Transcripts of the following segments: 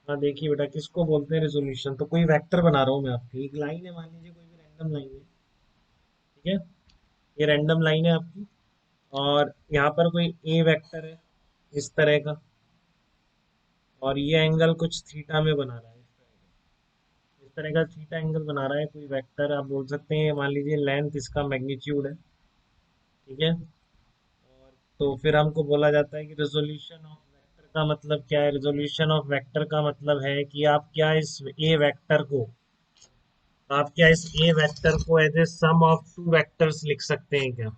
हाँ देखिए बेटा, किसको बोलते हैं रेजोल्यूशन। तो कोई वेक्टर बना रहा हूँ मैं आपकी, एक लाइन है, मान लीजिए कोई भी रैंडम लाइन है, ठीक है। ये रैंडम लाइन है आपकी, और यहाँ पर कोई ए वेक्टर है इस तरह का, और ये एंगल कुछ थीटा में बना रहा है, इस तरह का थीटा एंगल बना रहा है कोई वेक्टर। आप बोल सकते हैं मान लीजिए लेंथ इसका मैग्नीट्यूड है, ठीक है। और तो फिर हमको बोला जाता है कि रेजोल्यूशन ऑफ वेक्टर का मतलब क्या है। रेजोल्यूशन ऑफ वेक्टर का मतलब है कि आप क्या इस ए वेक्टर को as a sum of two vectors लिख सकते हैं क्या।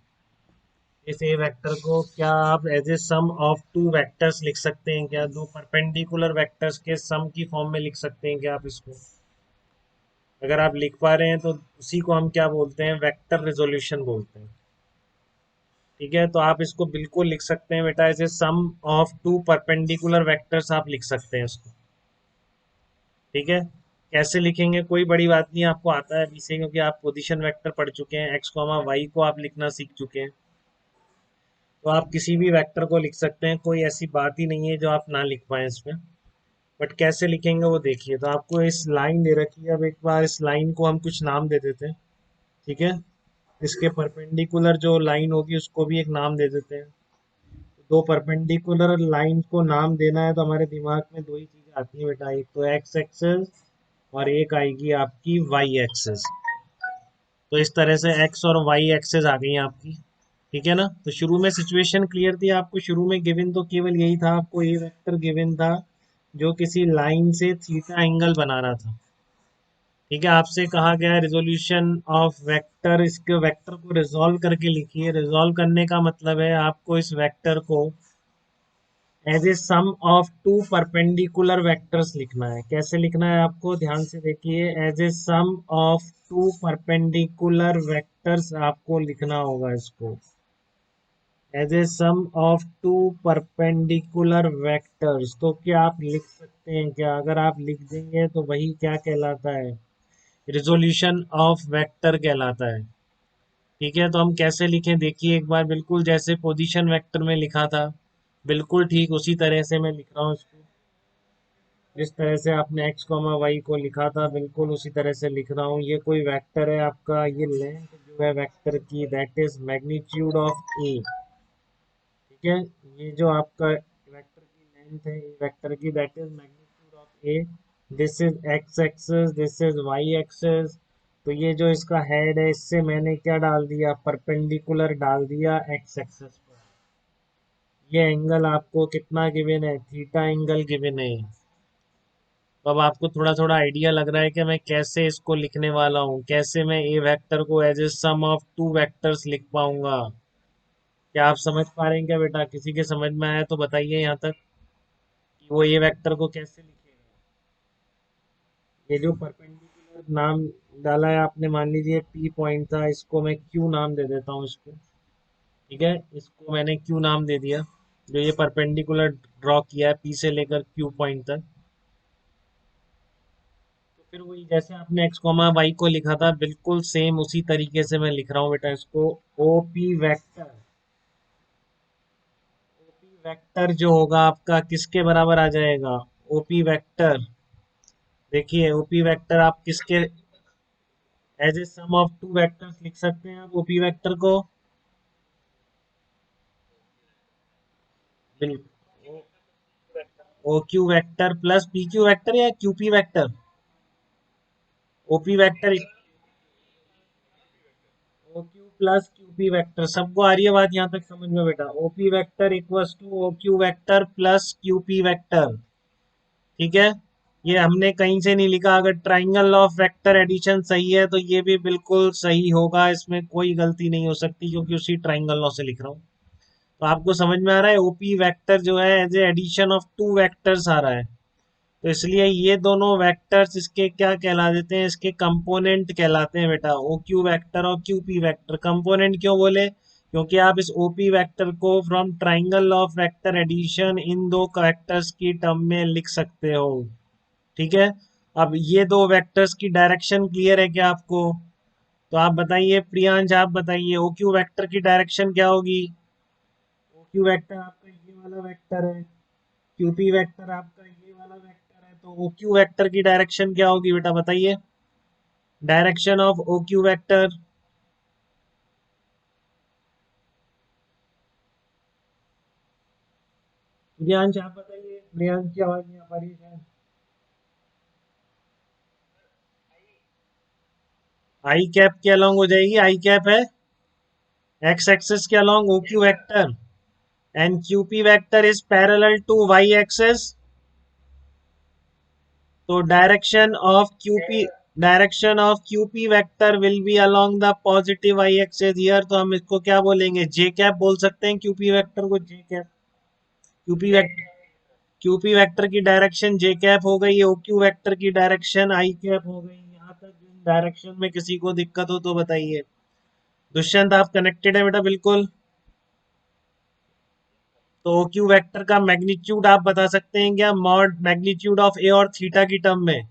इस ए वेक्टर को क्या आप as a sum of two vectors लिख सकते हैं क्या, दो परपेंडिकुलर वेक्टर्स के सम की फॉर्म में लिख सकते हैं क्या आप इसको। अगर आप लिख पा रहे हैं तो उसी को हम क्या बोलते हैं, वेक्टर रेजोल्यूशन बोलते हैं, ठीक है। तो आप इसको बिल्कुल लिख सकते हैं बेटा, as a sum of two perpendicular vectors आप लिख सकते हैं इसको, ठीक है। कैसे लिखेंगे, कोई बड़ी बात नहीं, आपको आता है अभी से, क्योंकि आप पोजीशन वेक्टर पढ़ चुके हैं, एक्स कॉमा वाई को आप लिखना सीख चुके हैं। तो आप किसी भी वेक्टर को लिख सकते हैं, कोई ऐसी बात ही नहीं है जो आप ना लिख पाए इसमें। बट कैसे लिखेंगे वो देखिए। तो आपको इस लाइन दे रखी है, अब एक बार इस लाइन को हम कुछ नाम दे देते हैं, ठीक है। इसके परपेंडिकुलर जो लाइन होगी उसको भी एक नाम दे देते हैं। दो परपेंडिकुलर लाइन को नाम देना है तो हमारे दिमाग में दो ही चीजें आती हैं बेटा, एक तो एक्स एक्सेस और एक आएगी आपकी वाई एक्सेस। तो इस तरह से एक्स और वाई एक्सेस आ गई हैं आपकी, ठीक है ना। तो शुरू में सिचुएशन क्लियर थी आपको, शुरू में गिवन तो केवल यही था, आपको ए वेक्टर गिवन था जो किसी लाइन से थीटा एंगल बना रहा था, ठीक है। आपसे कहा गया रिजोल्यूशन ऑफ वेक्टर, इसके वेक्टर को रिजॉल्व करके लिखिए। रिजॉल्व करने का मतलब है आपको इस वेक्टर को as a sum of two perpendicular vectors लिखना है। कैसे लिखना है आपको ध्यान से देखिए, as a sum of two perpendicular vectors आपको लिखना होगा इसको, as a sum of two perpendicular vectors. तो क्या आप लिख सकते हैं क्या, अगर आप लिख देंगे तो वही क्या कहलाता है, रिजोल्यूशन ऑफ वेक्टर कहलाता है, ठीक है। तो हम कैसे लिखें देखिए एक बार, बिल्कुल जैसे पोजीशन वेक्टर में लिखा था, बिल्कुल ठीक उसी तरह से मैं लिख रहा हूँ इसको। जिस तरह से आपने एक्स कॉमा वाई को लिखा था बिल्कुल उसी तरह से लिख रहा हूँ। ये कोई वेक्टर है आपका, ये लेंथ जो है वेक्टर की दैट इज मैग्नीट्यूड ऑफ ए, ठीक है। ये जो आपका वेक्टर की लेंथ है वेक्टर की, that is magnitude of A. This is X axis, this is Y axis. तो ये जो इसका हेड है इससे मैंने क्या डाल दिया, परपेंडिकुलर डाल दिया एक्स एक्सेस पर। ये एंगल आपको कितना गिवन है, थीटा एंगल गिवन है। तो अब आपको थोड़ा थोड़ा आइडिया लग रहा है कि मैं कैसे इसको लिखने वाला हूँ, कैसे मैं ए वेक्टर को as a sum of two vectors लिख पाऊंगा। क्या आप समझ पा रहे हैं क्या बेटा, किसी के समझ में आया तो बताइए यहाँ तक कि वो ए वेक्टर को कैसे लिखेगा। ये जो परपेंडिकुलर नाम डाला है आपने, मान लीजिए पी पॉइंट था, इसको मैं क्यू नाम दे देता हूँ इसको, ठीक है। इसको मैंने क्यू नाम दे दिया, जो ये परपेंडिकुलर ड्रॉ किया है पी से लेकर क्यू पॉइंट तक। तो फिर वही जैसे आपने एक्स कॉमा वाई को लिखा था बिल्कुल सेम उसी तरीके से मैं लिख रहा हूँ बेटा इसको। ओपी वेक्टर, ओपी वेक्टर जो होगा आपका किसके बराबर आ जाएगा, ओपी वेक्टर। देखिए ओपी वेक्टर आप किसके, as a sum of two vectors लिख सकते हैं आप ओपी वेक्टर को। बिल्कुल, O Q vector plus P Q vector या Q P vector, OP vector, O Q plus Q P vector. सबको आ रही है बात यहाँ तक समझ में बेटा, OP vector equals to O Q vector plus Q P vector, ठीक है। ये हमने कहीं से नहीं लिखा, अगर ट्राइंगल ऑफ वेक्टर एडिशन सही है तो ये भी बिल्कुल सही होगा, इसमें कोई गलती नहीं हो सकती क्योंकि उसी ट्राइंगल लॉ से लिख रहा हूँ। तो आपको समझ में आ रहा है, ओपी वेक्टर जो है as a addition of two vectors आ रहा है। तो इसलिए ये दोनों वेक्टर्स इसके क्या कहला देते हैं, इसके कंपोनेंट कहलाते हैं बेटा, ओ क्यू वेक्टर और क्यू पी वेक्टर। कंपोनेंट क्यों बोले, क्योंकि आप इस ओपी वेक्टर को from triangle of vector addition इन दो वेक्टर्स की टर्म में लिख सकते हो, ठीक है। अब ये दो वेक्टर्स की डायरेक्शन क्लियर है क्या आपको। तो आप बताइए प्रियांश, आप बताइए ओ क्यू वेक्टर की डायरेक्शन क्या होगी। ओ क्यू वेक्टर आपका ये वाला वेक्टर है, क्यूपी वेक्टर आपका ये वाला वेक्टर है। तो ओ क्यू वेक्टर की डायरेक्शन क्या होगी बेटा बताइए, direction of O Q vector. Priyansh आप बताइए, प्रियांश की आवाज नहीं आ पा रही है शायद। आई कैप के अलोंग हो जाएगी, आई कैप है एक्स एक्सिस के along O Q vector, and QP vector is parallel to y axis. तो direction of QP vector will be along the positive y axis here. तो हम इसको क्या बोलेंगे, जे कैप बोल सकते हैं क्यूपी वेक्टर को, j cap. QP vector QP vector की डायरेक्शन जे कैप हो गई, ओ क्यू वेक्टर की डायरेक्शन आई कैप हो गई। यहाँ तक डायरेक्शन में किसी को दिक्कत हो तो बताइए। दुष्यंत आप कनेक्टेड है बेटा बिल्कुल। तो ओ क्यू वेक्टर का मैग्नीट्यूड आप बता सकते हैं क्या, मॉड मैग्नीट्यूड ऑफ ए और थीटा की टर्म में।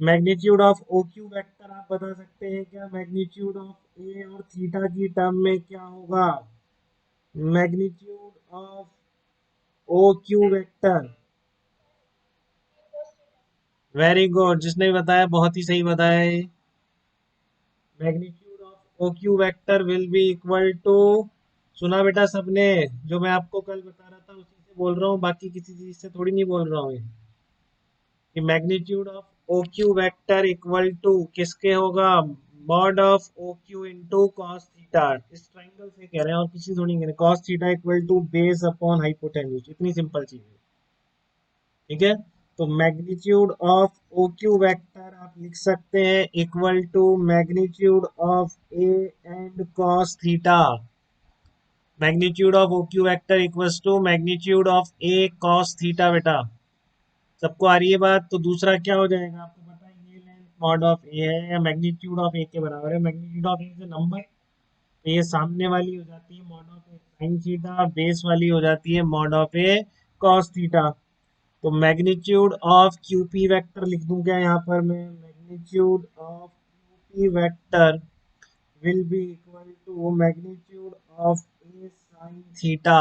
Magnitude of O Q vector आप बता सकते हैं क्या, मैग्नीट्यूड ऑफ ए और थीटा की टर्म में क्या होगा, magnitude of O Q vector. Very good, जिसने भी बताया बहुत ही सही बताया है। Magnitude of O Q vector will be equal to, सुना बेटा सबने, जो मैं आपको कल बता रहा था उसी से बोल रहा हूँ, बाकी किसी चीज से थोड़ी नहीं बोल रहा हूँ कि magnitude of O Q vector equal to किसके होगा, mod of O Q into cos theta. इस ट्राइंगल से कह रहे हैं और किसी थोड़ी कह रहे हैं, cos theta equal to base upon hypotenuse, इतनी सिंपल चीज है। ठीक है, तो magnitude of O Q vector आप लिख सकते हैं equal to magnitude of A and cos theta. Magnitude of O Q vector equals to magnitude of A cos theta बेटा। सबको आ रही है बात। तो दूसरा क्या हो जाएगा, आपको पता है ये लेंथ मॉड ऑफ ए है या मैग्नीट्यूड ऑफ ए के बराबर है, मैग्नीट्यूड ऑफ ए से नंबर, तो ये सामने वाली हो जाती है mod of A sine theta, base वाली हो जाती है mod of A cos theta. तो मैग्नीट्यूड ऑफ क्यूपी वेक्टर लिख दूं क्या यहाँ पर मैं, magnitude of QP vector will be equal to magnitude of A sine theta.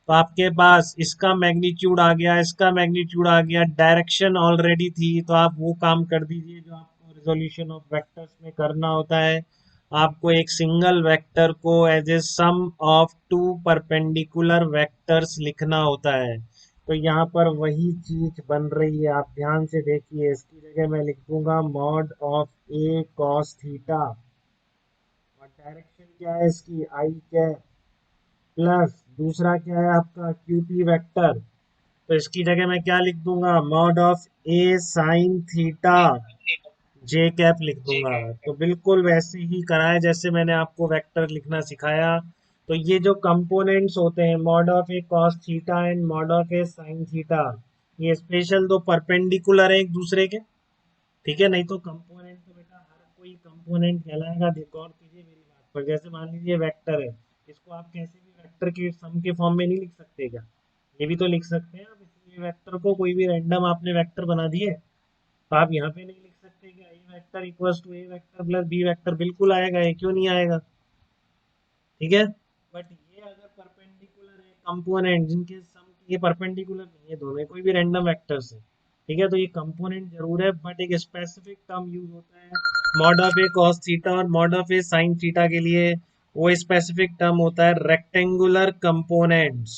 तो आपके पास इसका मैग्नीट्यूड आ गया, इसका मैग्नीट्यूड आ गया, डायरेक्शन ऑलरेडी थी, तो आप वो काम कर दीजिए जो आपको रिजोल्यूशन ऑफ वेक्टर्स में करना होता है। आपको एक सिंगल वेक्टर को as a sum of two perpendicular vectors लिखना होता है। तो यहाँ पर वही चीज बन रही है, आप ध्यान से देखिए। इसकी जगह मैं लिख दूंगा mod of A cos theta, और डायरेक्शन क्या है इसकी, आई क्या, प्लस दूसरा क्या है आपका क्यूपी वेक्टर। तो इसकी जगह मैं क्या लिख दूंगा, mod of A sine theta J cap लिख दूंगा। तो बिल्कुल वैसे ही करा है जैसे मैंने आपको वेक्टर लिखना सिखाया। तो ये जो कंपोनेंट्स होते हैं mod of A cos theta and mod of A sine theta, ये स्पेशल दो परपेंडिकुलर है एक दूसरे के। ठीक है, नहीं तो कंपोनेंट तो बेटा हर कोई कंपोनेंट कहलाएगा। देखो और कीजिए मेरी बात पर, जैसे मान लीजिए वेक्टर है, इसको आप कैसे भी वेक्टर के सम के फॉर्म में नहीं लिख सकते क्या, ये भी तो लिख सकते हैं आप। इसलिए वेक्टर को कोई भी रैंडम आपने वेक्टर बना दिए, तो आप यहाँ पे नहीं लिख सकते कि a vector equals to a vector plus b vector, बिल्कुल आएगा, ये क्यों नहीं आएगा। ठीक है, बट ये अगर परपेंडिकुलर है कंपोनेंट जिनके सम, ये परपेंडिकुलर नहीं है दोनों, कोई भी रैंडम वेक्टर्स है, ठीक है, तो ये कंपोनेंट जरूर है, बट एक स्पेसिफिक टर्म यूज होता है mod of A cos theta और mod of A sine theta के लिए। वो स्पेसिफिक टर्म होता है रेक्टेंगुलर कंपोनेंट्स।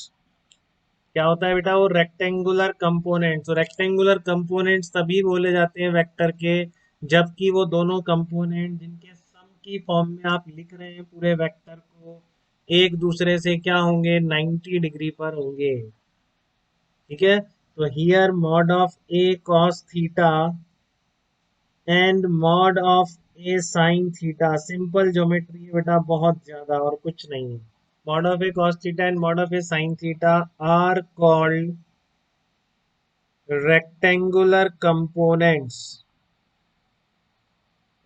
क्या होता है बेटा, वो रेक्टेंगुलर कंपोनेंट्स। तो रेक्टेंगुलर कंपोनेंट्स तभी बोले जाते हैं वेक्टर के, जबकि वो दोनों कंपोनेंट जिनके सम की फॉर्म में आप लिख रहे हैं पूरे वेक्टर को, एक दूसरे से क्या होंगे, 90 डिग्री पर होंगे। ठीक है, तो here mod of A cos theta and mod of A sine theta, simple geometry है बेटा, बहुत ज्यादा और कुछ नहीं है। Mod of A cos theta and mod of A sine theta are called rectangular components,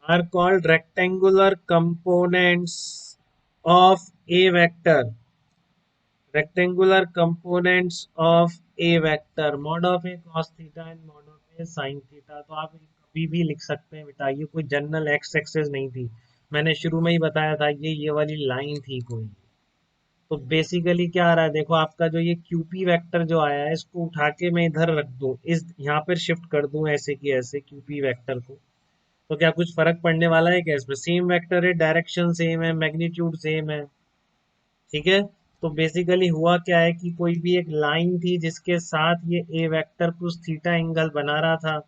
are called rectangular components of a vector, rectangular components of a vector, mod of a cos theta and mod of a sin theta। तो आप कभी भी लिख सकते हैं बेटा, ये कोई जनरल एक्स एक्सेस नहीं थी, मैंने शुरू में ही बताया था, ये वाली लाइन थी कोई। तो बेसिकली क्या आ रहा है, देखो आपका जो ये क्यूपी वेक्टर जो आया है, इसको उठा के मैं इधर रख दूं, इस यहाँ पर शिफ्ट कर दूं ऐसे की ऐसे क्यूपी वेक्टर को, तो क्या कुछ फर्क पड़ने वाला है क्या? इसमें सेम वेक्टर है, डायरेक्शन सेम है, मैग्नीट्यूड सेम है। ठीक है। तो बेसिकली हुआ क्या है कि कोई भी एक लाइन थी जिसके साथ ये ए वेक्टर कुछ थीटा एंगल बना रहा था।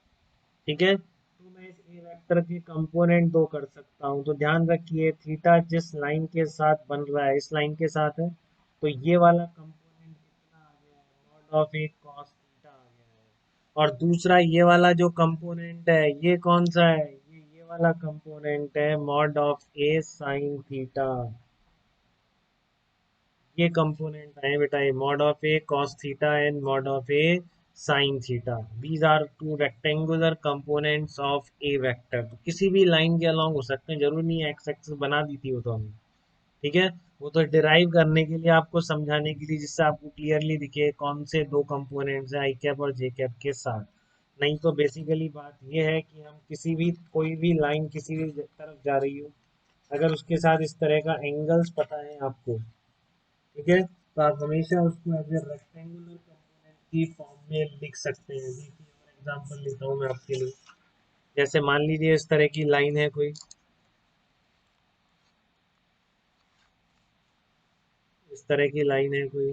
ठीक है, तो मैं इस ए वेक्टर के कंपोनेंट दो कर सकता हूँ। तो ध्यान रखिए, थीटा जिस लाइन के साथ बन रहा है, इस लाइन के साथ है, तो ये वाला कंपोनेंट कितना आ गया है, mod of A cos theta आ गया है। और दूसरा ये वाला जो कंपोनेंट है, ये कौन सा है, ये वाला कंपोनेंट है mod of A sine theta. ये कंपोनेंट आए बेटा, ये mod of A cos theta and mod of A sine theta. These are two rectangular components of a vector. तो किसी भी लाइन के अलॉन्ग हो सकते हैं, जरूरी नहीं है एक्स एक्सिस बना दी थी वो तो हमने। ठीक है, वो तो डिराइव करने के लिए, आपको समझाने के लिए, जिससे आपको क्लियरली दिखे कौन से दो कंपोनेंट्स हैं आई कैप और जे कैप के साथ। नहीं तो बेसिकली बात ये है कि हम किसी भी, कोई भी लाइन किसी भी तरफ जा रही हो, अगर उसके साथ इस तरह का एंगल्स पता है आपको, ठीक है, तो आप हमेशा उसको एज ए रेक्टेंगुलर कंपोनेंट की फॉर्म में लिख सकते हैं। देखिए और एग्जांपल लेता हूँ मैं आपके लिए। जैसे मान लीजिए इस तरह की लाइन है कोई, इस तरह की लाइन है कोई,